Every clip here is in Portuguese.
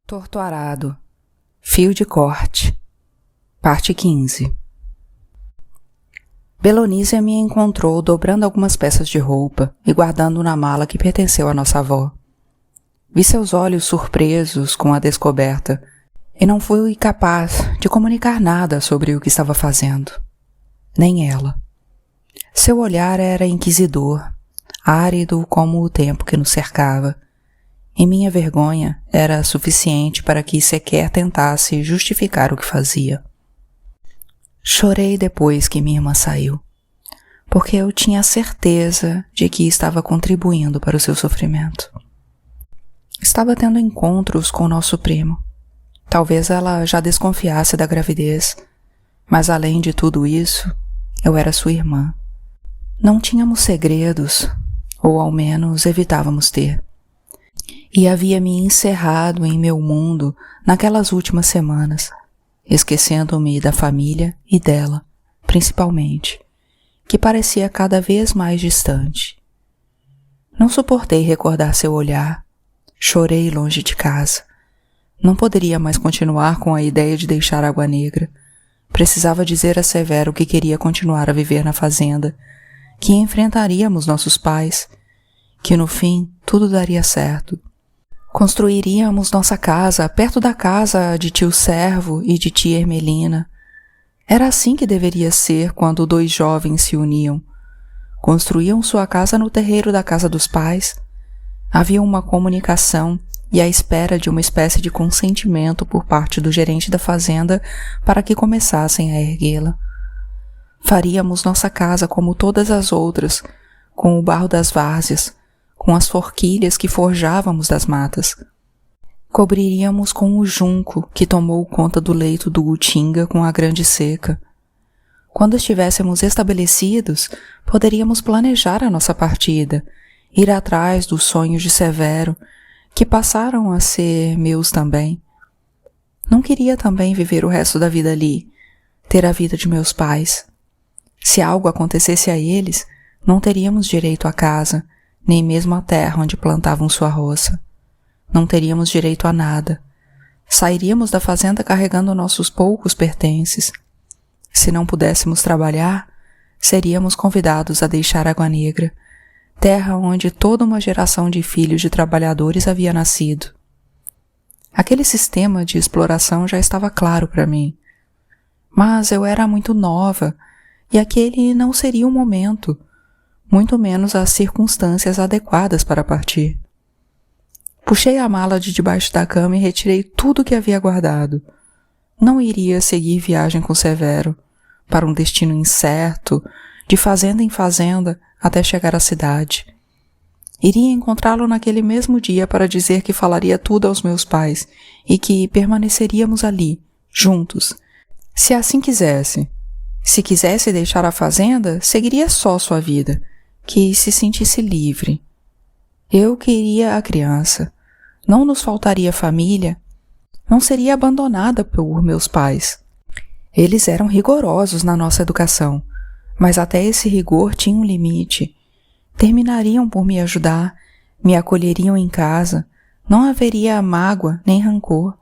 Torto arado, fio de corte, parte 15. Belonísia me encontrou dobrando algumas peças de roupa e guardando na mala que pertenceu à nossa avó. Vi seus olhos surpresos com a descoberta e não fui capaz de comunicar nada sobre o que estava fazendo. Nem ela. Seu olhar era inquisidor, árido como o tempo que nos cercava. E minha vergonha era suficiente para que sequer tentasse justificar o que fazia. Chorei depois que minha irmã saiu, porque eu tinha certeza de que estava contribuindo para o seu sofrimento. Estava tendo encontros com nosso primo. Talvez ela já desconfiasse da gravidez, mas além de tudo isso, eu era sua irmã. Não tínhamos segredos, ou ao menos evitávamos ter. E havia me encerrado em meu mundo naquelas últimas semanas, esquecendo-me da família e dela, principalmente, que parecia cada vez mais distante. Não suportei recordar seu olhar, chorei longe de casa. Não poderia mais continuar com a ideia de deixar Água Negra. Precisava dizer a Severo que queria continuar a viver na fazenda, que enfrentaríamos nossos pais, que no fim tudo daria certo. Construiríamos nossa casa perto da casa de tio Servo e de tia Ermelina. Era assim que deveria ser quando dois jovens se uniam. Construíam sua casa no terreiro da casa dos pais. Havia uma comunicação e a espera de uma espécie de consentimento por parte do gerente da fazenda para que começassem a erguê-la. Faríamos nossa casa como todas as outras, com o barro das várzeas, com as forquilhas que forjávamos das matas. Cobriríamos com o junco que tomou conta do leito do Utinga com a grande seca. Quando estivéssemos estabelecidos, poderíamos planejar a nossa partida, ir atrás dos sonhos de Severo, que passaram a ser meus também. Não queria também viver o resto da vida ali, ter a vida de meus pais. Se algo acontecesse a eles, não teríamos direito à casa, nem mesmo a terra onde plantavam sua roça. Não teríamos direito a nada. Sairíamos da fazenda carregando nossos poucos pertences. Se não pudéssemos trabalhar, seríamos convidados a deixar Água Negra, terra onde toda uma geração de filhos de trabalhadores havia nascido. Aquele sistema de exploração já estava claro para mim. Mas eu era muito nova, e aquele não seria o momento, muito menos as circunstâncias adequadas para partir. Puxei a mala de debaixo da cama e retirei tudo o que havia guardado. Não iria seguir viagem com Severo, para um destino incerto, de fazenda em fazenda, até chegar à cidade. Iria encontrá-lo naquele mesmo dia para dizer que falaria tudo aos meus pais e que permaneceríamos ali, juntos, se assim quisesse. Se quisesse deixar a fazenda, seguiria só sua vida, que se sentisse livre. Eu queria a criança. Não nos faltaria família. Não seria abandonada por meus pais. Eles eram rigorosos na nossa educação, mas até esse rigor tinha um limite. Terminariam por me ajudar, me acolheriam em casa, não haveria mágoa nem rancor.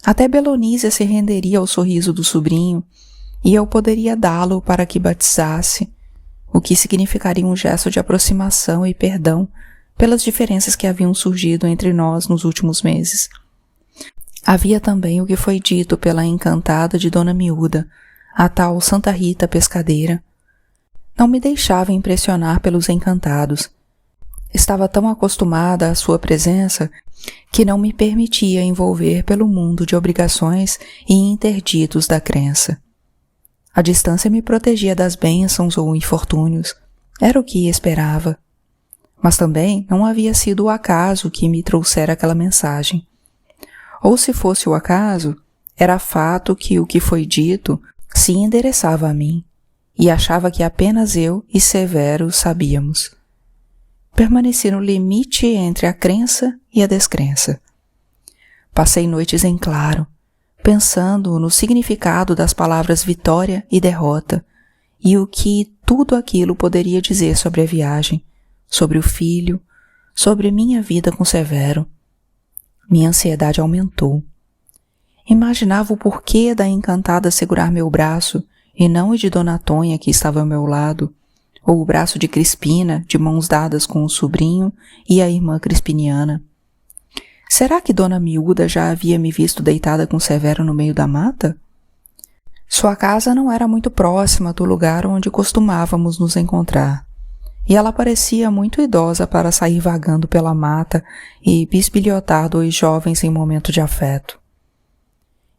Até Belonísia se renderia ao sorriso do sobrinho, e eu poderia dá-lo para que batizasse, o que significaria um gesto de aproximação e perdão pelas diferenças que haviam surgido entre nós nos últimos meses. Havia também o que foi dito pela encantada de Dona Miúda, a tal Santa Rita pescadeira. Não me deixava impressionar pelos encantados. Estava tão acostumada à sua presença que não me permitia envolver pelo mundo de obrigações e interditos da crença. A distância me protegia das bênçãos ou infortúnios. Era o que esperava. Mas também não havia sido o acaso que me trouxera aquela mensagem. Ou se fosse o acaso, era fato que o que foi dito se endereçava a mim, e achava que apenas eu e Severo sabíamos. Permaneci no limite entre a crença e a descrença. Passei noites em claro, pensando no significado das palavras vitória e derrota, e o que tudo aquilo poderia dizer sobre a viagem, sobre o filho, sobre minha vida com Severo. Minha ansiedade aumentou. Imaginava o porquê da encantada segurar meu braço e não o de Dona Tonha, que estava ao meu lado, ou o braço de Crispina, de mãos dadas com o sobrinho e a irmã crispiniana. Será que Dona Miúda já havia me visto deitada com Severo no meio da mata? Sua casa não era muito próxima do lugar onde costumávamos nos encontrar, e ela parecia muito idosa para sair vagando pela mata e bisbilhotar dois jovens em momento de afeto.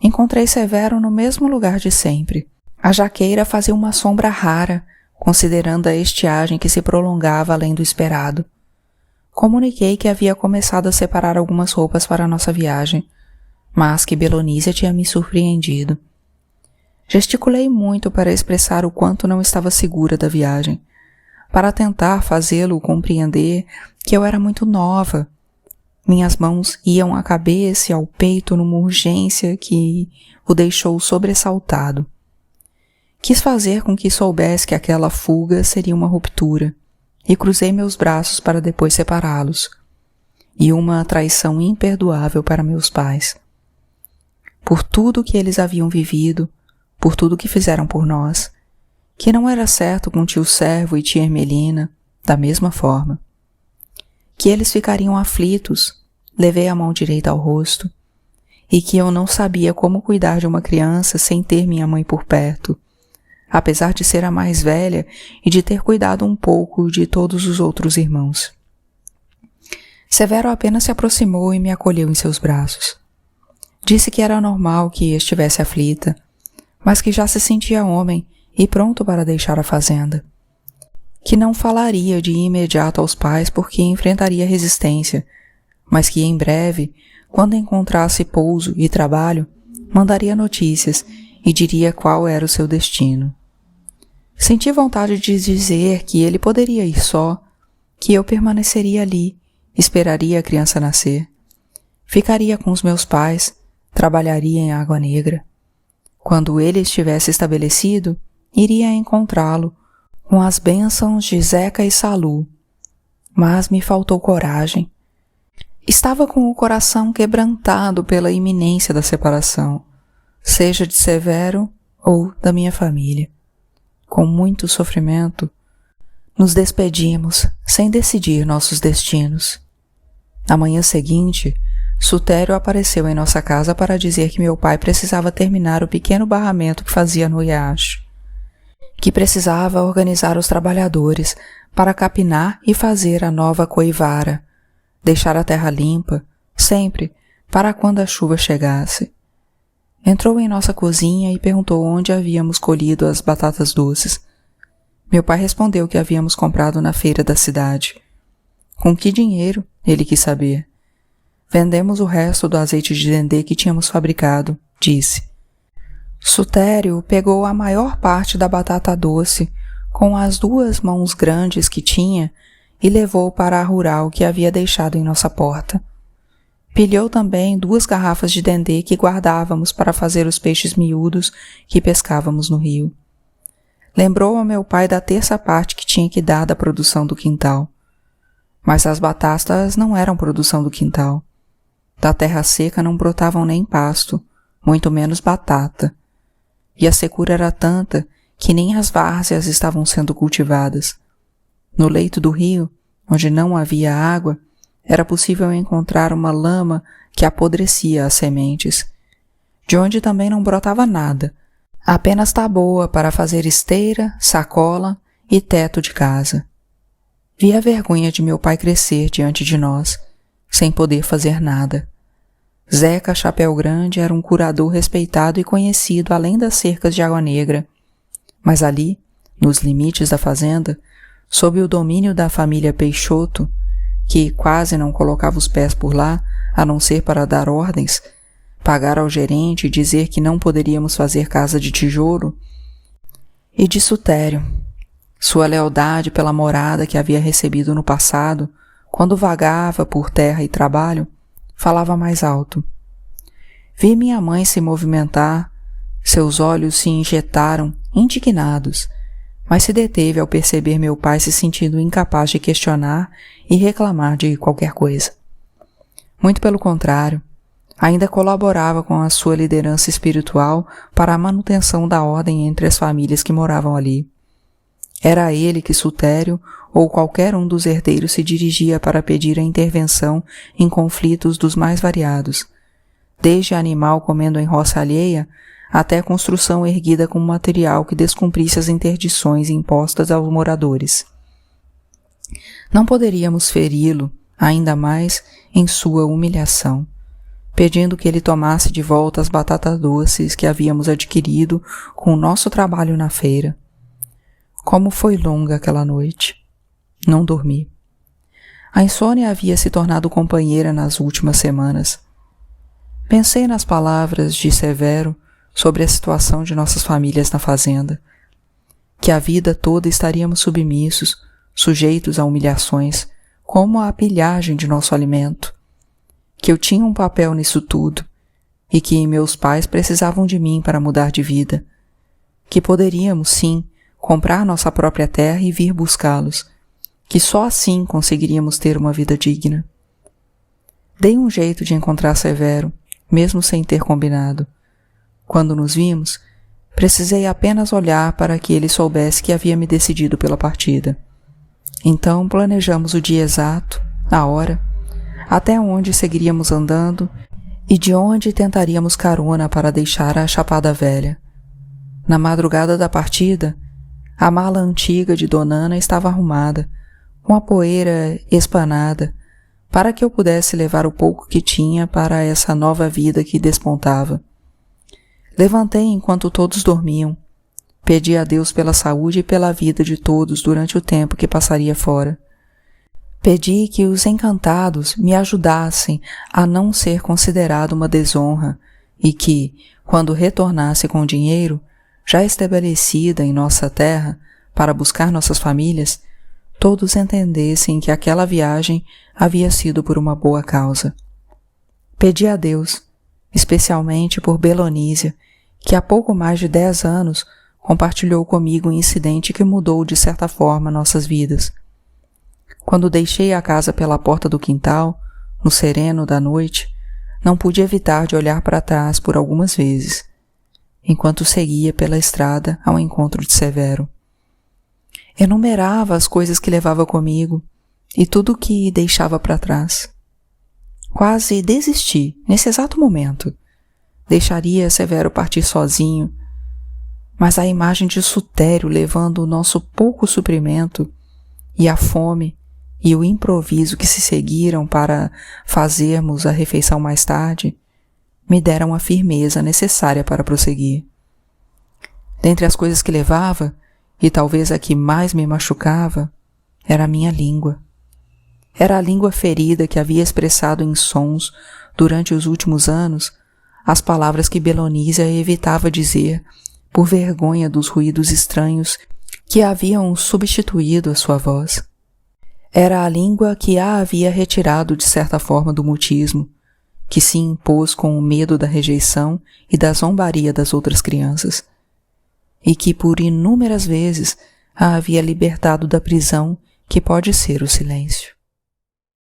Encontrei Severo no mesmo lugar de sempre. A jaqueira fazia uma sombra rara, considerando a estiagem que se prolongava além do esperado. Comuniquei que havia começado a separar algumas roupas para a nossa viagem, mas que Belonísia tinha me surpreendido. Gesticulei muito para expressar o quanto não estava segura da viagem, para tentar fazê-lo compreender que eu era muito nova. Minhas mãos iam à cabeça e ao peito numa urgência que o deixou sobressaltado. Quis fazer com que soubesse que aquela fuga seria uma ruptura, e cruzei meus braços para depois separá-los, e uma traição imperdoável para meus pais. Por tudo que eles haviam vivido, por tudo que fizeram por nós, que não era certo com tio Servo e tia Ermelina, da mesma forma. Que eles ficariam aflitos, levei a mão direita ao rosto, e que eu não sabia como cuidar de uma criança sem ter minha mãe por perto, apesar de ser a mais velha e de ter cuidado um pouco de todos os outros irmãos. Severo apenas se aproximou e me acolheu em seus braços. Disse que era normal que estivesse aflita, mas que já se sentia homem e pronto para deixar a fazenda. Que não falaria de imediato aos pais porque enfrentaria resistência, mas que em breve, quando encontrasse pouso e trabalho, mandaria notícias e diria qual era o seu destino. Senti vontade de dizer que ele poderia ir só, que eu permaneceria ali, esperaria a criança nascer, ficaria com os meus pais, trabalharia em Água Negra. Quando ele estivesse estabelecido, iria encontrá-lo, com as bênçãos de Zeca e Salu. Mas me faltou coragem. Estava com o coração quebrantado pela iminência da separação, seja de Severo ou da minha família. Com muito sofrimento, nos despedimos sem decidir nossos destinos. Na manhã seguinte, Sutério apareceu em nossa casa para dizer que meu pai precisava terminar o pequeno barramento que fazia no riacho, que precisava organizar os trabalhadores para capinar e fazer a nova coivara, deixar a terra limpa, sempre, para quando a chuva chegasse. Entrou em nossa cozinha e perguntou onde havíamos colhido as batatas doces. Meu pai respondeu que havíamos comprado na feira da cidade. Com que dinheiro? Ele quis saber. Vendemos o resto do azeite de dendê que tínhamos fabricado, disse. Sutério pegou a maior parte da batata doce com as 2 mãos grandes que tinha e levou para a rural que havia deixado em nossa porta. Pilhou também 2 garrafas de dendê que guardávamos para fazer os peixes miúdos que pescávamos no rio. Lembrou ao meu pai da terça parte que tinha que dar da produção do quintal. Mas as batatas não eram produção do quintal. Da terra seca não brotavam nem pasto, muito menos batata. E a secura era tanta que nem as várzeas estavam sendo cultivadas. No leito do rio, onde não havia água, era possível encontrar uma lama que apodrecia as sementes, de onde também não brotava nada, apenas taboa para fazer esteira, sacola e teto de casa. Vi a vergonha de meu pai crescer diante de nós, sem poder fazer nada. Zeca Chapéu Grande era um curador respeitado e conhecido além das cercas de Água Negra, mas ali, nos limites da fazenda, sob o domínio da família Peixoto, que quase não colocava os pés por lá, a não ser para dar ordens, pagar ao gerente e dizer que não poderíamos fazer casa de tijolo, e de Sutério, sua lealdade pela morada que havia recebido no passado, quando vagava por terra e trabalho, falava mais alto. Vi minha mãe se movimentar, seus olhos se injetaram, indignados, mas se deteve ao perceber meu pai se sentindo incapaz de questionar e reclamar de qualquer coisa. Muito pelo contrário, ainda colaborava com a sua liderança espiritual para a manutenção da ordem entre as famílias que moravam ali. Era a ele que Sutério ou qualquer um dos herdeiros se dirigia para pedir a intervenção em conflitos dos mais variados, desde animal comendo em roça alheia até construção erguida com material que descumprisse as interdições impostas aos moradores. Não poderíamos feri-lo, ainda mais em sua humilhação, pedindo que ele tomasse de volta as batatas doces que havíamos adquirido com o nosso trabalho na feira. Como foi longa aquela noite. Não dormi. A insônia havia se tornado companheira nas últimas semanas. Pensei nas palavras de Severo sobre a situação de nossas famílias na fazenda, que a vida toda estaríamos submissos, sujeitos a humilhações, como a pilhagem de nosso alimento, que eu tinha um papel nisso tudo e que meus pais precisavam de mim para mudar de vida, que poderíamos, sim, comprar nossa própria terra e vir buscá-los, que só assim conseguiríamos ter uma vida digna. Dei um jeito de encontrar Severo, mesmo sem ter combinado. Quando nos vimos, precisei apenas olhar para que ele soubesse que havia me decidido pela partida. Então planejamos o dia exato, a hora, até onde seguiríamos andando e de onde tentaríamos carona para deixar a Chapada Velha. Na madrugada da partida, a mala antiga de Donana estava arrumada, com a poeira espanada, para que eu pudesse levar o pouco que tinha para essa nova vida que despontava. Levantei enquanto todos dormiam. Pedi a Deus pela saúde e pela vida de todos durante o tempo que passaria fora. Pedi que os encantados me ajudassem a não ser considerado uma desonra e que, quando retornasse com o dinheiro, já estabelecida em nossa terra, para buscar nossas famílias, todos entendessem que aquela viagem havia sido por uma boa causa. Pedi a Deus, especialmente por Belonísia, que há pouco mais de 10 anos compartilhou comigo um incidente que mudou de certa forma nossas vidas. Quando deixei a casa pela porta do quintal, no sereno da noite, não pude evitar de olhar para trás por algumas vezes, enquanto seguia pela estrada ao encontro de Severo. Enumerava as coisas que levava comigo e tudo o que deixava para trás. Quase desisti nesse exato momento. Deixaria Severo partir sozinho, mas a imagem de Sutério levando o nosso pouco suprimento e a fome e o improviso que se seguiram para fazermos a refeição mais tarde me deram a firmeza necessária para prosseguir. Dentre as coisas que levava, e talvez a que mais me machucava, era a minha língua. Era a língua ferida que havia expressado em sons, durante os últimos anos, as palavras que Belonísia evitava dizer, por vergonha dos ruídos estranhos que haviam substituído a sua voz. Era a língua que a havia retirado de certa forma do mutismo, que se impôs com o medo da rejeição e da zombaria das outras crianças, e que por inúmeras vezes a havia libertado da prisão que pode ser o silêncio.